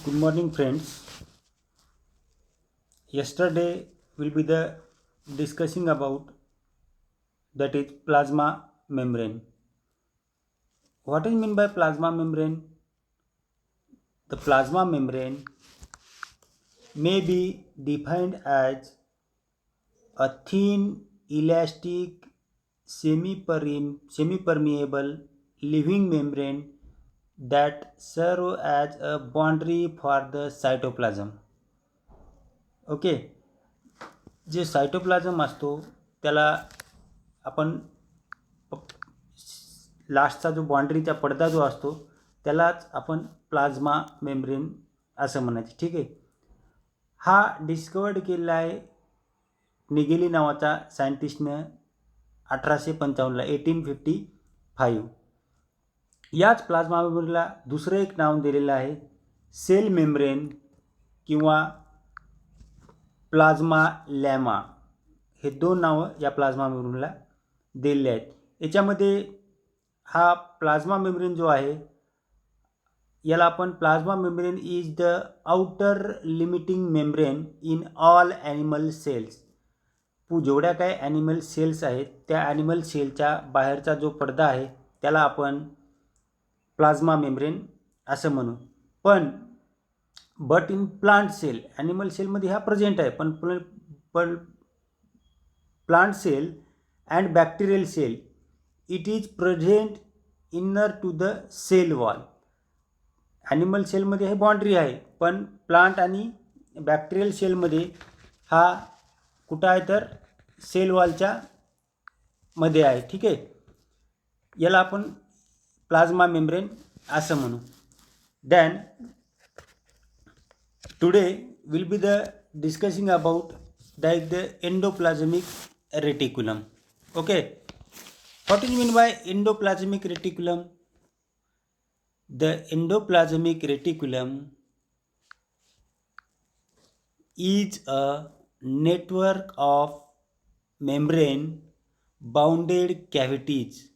Good morning, friends. Yesterday will be the discussing about that is plasma membrane. What is mean by plasma membrane? The plasma membrane may be defined as a thin, elastic, semi-permeable living membrane that serve as a boundary for the cytoplasm. Okay, जे cytoplasm असतो त्याला आपण लास्टचा जो बाउंड्रीचा पडदा जो असतो त्यालाच आपण प्लाझ्मा मेम्ब्रेन असं म्हणायचं. ठीक आहे. हा डिस्कवर्ड केलेला आहे निगेली नावाचा सायंटिस्टनं 1855ला 1855. याच प्लाझ्मा मेम्ब्रेनला दुसरं एक नाव दिलेलं आहे सेल मेम्ब्रेन किंवा प्लाझ्मा लॅमा. हे दोन नावं या प्लाझ्मा मेम्ब्रेनला दिलेले आहेत. याच्यामध्ये हा प्लाझ्मा मेम्ब्रेन जो आहे याला आपण plasma membrane is the outer limiting membrane in all animal cells. जेवढ्या काही ॲनिमल सेल्स आहेत त्या ॲनिमल सेलच्या बाहेरचा जो पडदा आहे त्याला आपण प्लाझ्मा मेम्ब्रेन असं म्हणू. But in plant cell, animal सेलमध्ये हा प्रेझेंट आहे, पण plant cell and bacterial cell it is present inner to the cell wall. Animal सेलमध्ये हे बाउंड्री आहे, पण प्लांट आणि बॅक्टेरियल सेलमध्ये हा कुठं आहे तर सेल वॉलच्या मध्ये आहे. ठीक आहे. याला आपण प्लाझ्मा मेम्ब्रेन असं म्हणू. Then today will be the discussing about the endoplasmic reticulum. Okay, what is mean by endoplasmic reticulum? The endoplasmic reticulum is a network of membrane bounded cavities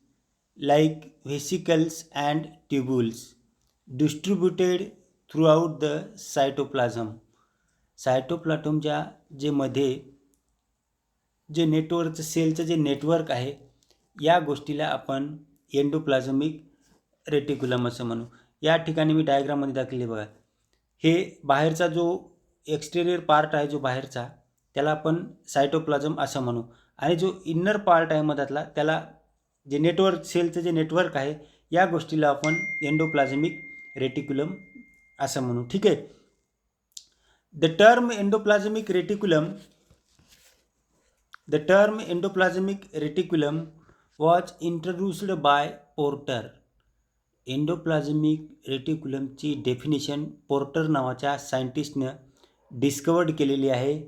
like vesicles and tubules distributed throughout the cytoplasm. सायटोप्लाझमच्या जे मध्ये जे नेटवर्कचं सेलचं जे network आहे या गोष्टीला आपण endoplasmic reticulum असं म्हणू. या ठिकाणी मी डायग्राममध्ये दाखवले बघा. हे बाहेरचा जो एक्सटेरियर पार्ट आहे जो बाहेरचा त्याला आपण सायटोप्लाझम असं म्हणू, आणि जो इन्नर पार्ट आहे मधातला त्याला जे नेटवर्क सेलचं जे नेटवर्क आहे या गोष्टीला आपण एंडोप्लाझमिक रेटिक्युलम असं म्हणू. ठीक आहे. The term endoplasmic reticulum was introduced by Porter. Endoplasmic रेटिक्युलमची डेफिनेशन पोर्टर नावाच्या सायंटिस्टनं डिस्कवर्ड केलेली आहे.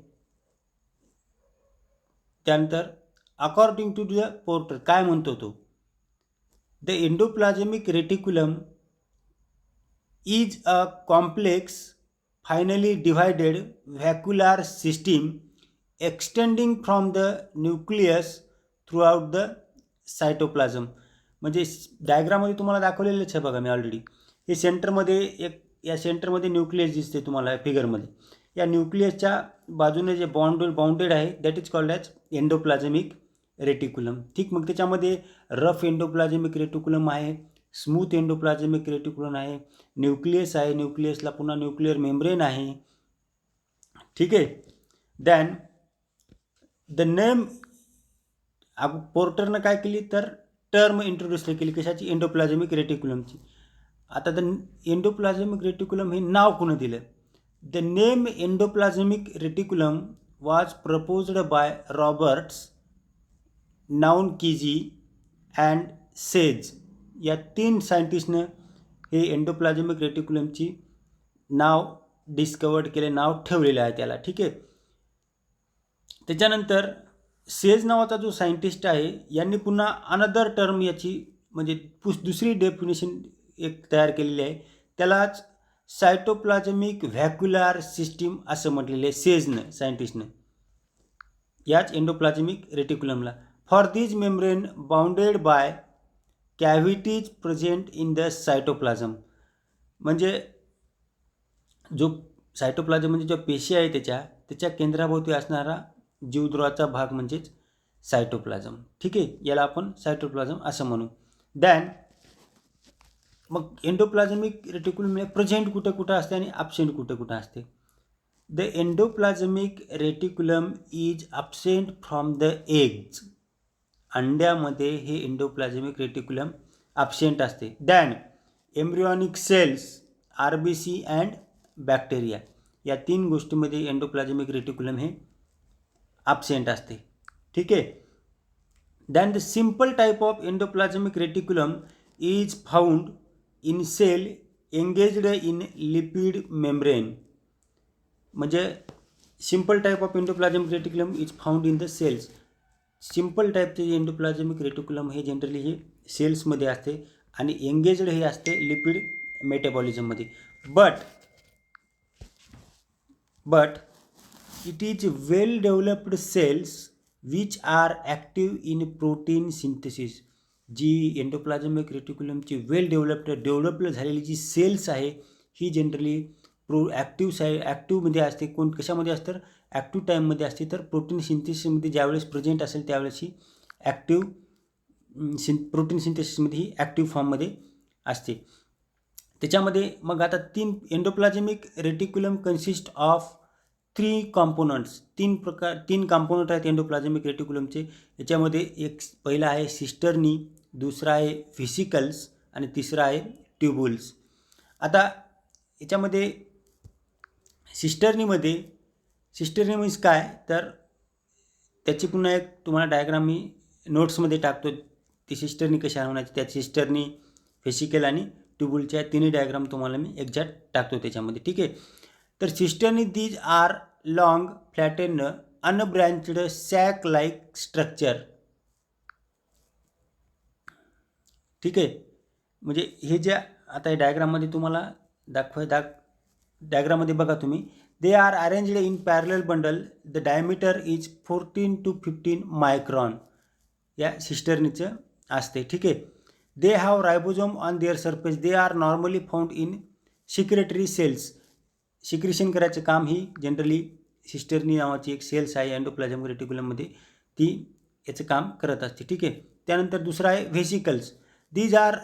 त्यानंतर अकॉर्डिंग टू द पोर्टर काय म्हणतो तो, the endoplasmic reticulum is a complex finally divided vacuolar system extending from the nucleus throughout the cytoplasm. म्हणजे डायग्राममध्ये तुम्हाला दाखवलेलंच आहे बघा मी ऑलरेडी. हे सेंटरमध्ये या सेंटरमध्ये न्यूक्लियस दिसते तुम्हाला फिगरमध्ये. या न्यूक्लियसच्या बाजूने जे बाउंडेड आहे that is called as endoplasmic reticulum. ठीक. मग त्याच्यामध्ये रफ एंडोप्लाझमिक रेटिक्युलम आहे, स्मूथ एंडोप्लाझमिक रेटिक्युलम आहे, न्यूक्लियस आहे, न्यूक्लियसला पुन्हा न्यूक्लिअर मेम्ब्रेन आहे. ठीक आहे. देन द नेम पोर्टरनं काय केली तर टर्म इंट्रोड्यूस केली कशाची, एंडोप्लाझमिक रेटिक्युलमची. आता द एंडोप्लाझमिक रेटिक्युलम हे नाव कोणी दिलं. The name endoplasmic reticulum was proposed by Roberts, नाउनकीजी अँड सेज. या तीन सायंटिस्टनं हे एंडोप्लाझमिक रेटिक्युलमची नाव डिस्कवर्ड केले, नाव ठेवलेलं आहे त्याला. ठीक आहे. त्याच्यानंतर सेज नावाचा जो सायंटिस्ट आहे यांनी पुन्हा अनदर टर्म याची म्हणजे दुसरी डेफिनेशन एक तयार केलेली आहे, त्यालाच सायटोप्लाझमिक व्हॅक्युलार सिस्टीम असं म्हटलेलं आहे सेजनं, सायंटिस्टनं याच एंडोप्लाझमिक रेटिक्युलमला. For this membrane bounded by cavities present in the cytoplasm. म्हणजे जो सायटोप्लाझम म्हणजे ज्या पेशी आहे त्याच्या केंद्राभोवती असणारा जीवद्रवाचा भाग म्हणजेच सायटोप्लाझम. ठीक आहे, याला आपण सायटोप्लाझम असं म्हणू. दॅन मग एंडोप्लाझमिक रेटिक्युलम प्रेझेंट कुठं कुठं असते आणि ॲब्सेंट कुठं कुठं असते. The endoplasmic reticulum is absent from the eggs. अंड्यामध्ये हे एंडोप्लाझमिक रेटिक्युलम ॲब्सेंट असते. Then embryonic cells, RBC and bacteria, या 3 गोष्टींमध्ये एंडोप्लाझमिक रेटिक्युलम हे ॲब्सेंट असते. ठीक आहे. Then the simple type of endoplasmic reticulum is found in cell engaged in lipid membrane. म्हणजे simple type of endoplasmic reticulum is found in the cells. Simple टाईपचे endoplasmic reticulum हे generally हे सेल्समध्ये असते आणि एंगेज्ड हे असते लिपिड मेटाबॉलिझममध्ये. But it is well developed cells which are active in protein synthesis. जी एंडोप्लाझमिक रेटिक्युलमची वेल डेव्हलप झालेली जी सेल्स आहे ही जनरली ॲक्टिव्हमध्ये असते. कशामध्ये असतं? ॲक्टिव्ह टाईममध्ये असते. तर प्रोटीन सिंथेसिसमध्ये ज्यावेळेस प्रेझेंट असेल त्यावेळेस ही प्रोटीन सिंथेसिसमध्ये ही ॲक्टिव्ह फॉर्ममध्ये असते. त्याच्यामध्ये मग आता 3 endoplasmic reticulum consist of 3 components. 3 component आहेत एंडोप्लाझमिक रेटिक्युलमचे. याच्यामध्ये एक पहिला आहे सिस्टर्नी, दुसरा आहे व्हेसिकल्स आणि तिसरा आहे ट्यूब्युल्स. आता याच्यामध्ये सिस्टर्नी मीन्स काय, तर त्याची पुन्हा एक तुम्हाला डायग्राम मी नोट्समध्ये टाकतो. ती सिस्टर्नी कशा होण्याची, त्या सिस्टर्नी, व्हेसिकल आणि ट्यूब्युलच्या 3 डायग्राम तुम्हाला मी एक्झॅक्ट टाकतो त्याच्यामध्ये. ठीक आहे. तर cisternae these are long flattened unbranched sac like structure. ठीक आहे. म्हणजे हे ज्या आता डायग्राममध्ये तुम्हाला डायग्राममध्ये बघा तुम्ही, they are arranged in parallel bundle. The diameter is 14 to 15 micron या सिस्टर्नीचं असते. ठीक आहे. They have ribosome on their surface. They are normally found in secretory cells. Secretion करायचं काम ही जनरली सिस्टर्नी नावाची एक सेल्स आहे एंडोप्लाझमिक रेटिक्युलममध्ये, ती याचं काम करत असते. ठीक आहे. त्यानंतर दुसरा आहे vesicles. These are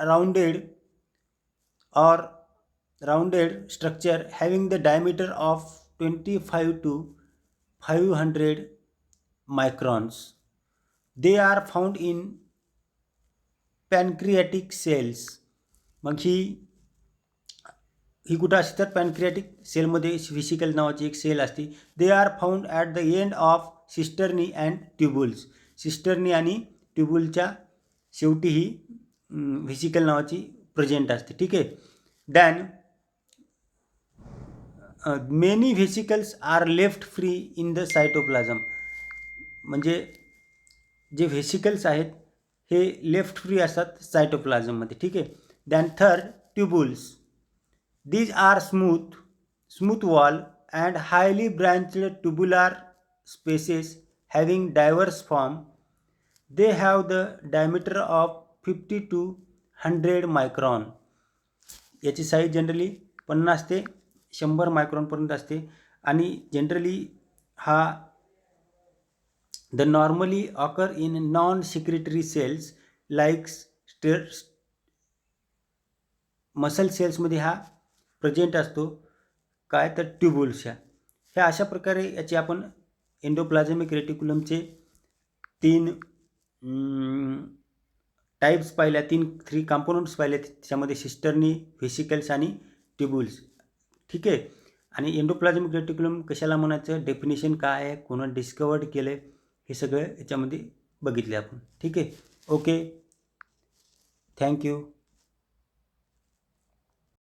rounded structure having the diameter of 25 to 500 microns. They are found in pancreatic cells. मग ही कुठं असते, तर पॅनक्रियाटिक सेलमध्ये व्हेसिकल नावाची एक सेल असते. They are found at the end of cisternae and tubules. Cisternae आणि ट्यूब्युलच्या शेवटी ही व्हेसिकल नावाची प्रेझेंट असते. ठीक आहे. Then many vesicles are left free in the cytoplasm. म्हणजे जे व्हेसिकल्स आहेत हे लेफ्ट फ्री असतात सायटोप्लाझममध्ये. ठीक आहे. Then third tubules. These are smooth wall and highly branched tubular spaces having diverse form. They have the diameter of 50 to 100 micron. याची size generally 50 ते 100 मायक्रॉनपर्यंत असते आणि जनरली हा the normally occur in non secretory cells like muscle सेल्समध्ये हा present असतो. काय, तर ट्यूब्युल्सच्या. ह्या अशा प्रकारे याची आपण एंडोप्लाझमिक रेटिक्युलमचे 3 टाईप्स पाहिल्या, 3 कॉम्पोनंट्स पाहिले. त्याच्यामध्ये सिस्टर्नी, व्हेसिकल्स आणि ट्यूब्युल्स. ठीक आहे. आणि एंडोप्लाझमिक रेटिक्युलम कशाला म्हणायचं, डेफिनेशन काय आहे, कोणा डिस्कवर्ड केलं, हे सगळं याच्यामध्ये बघितले आपण. ठीक आहे. Okay, thank you.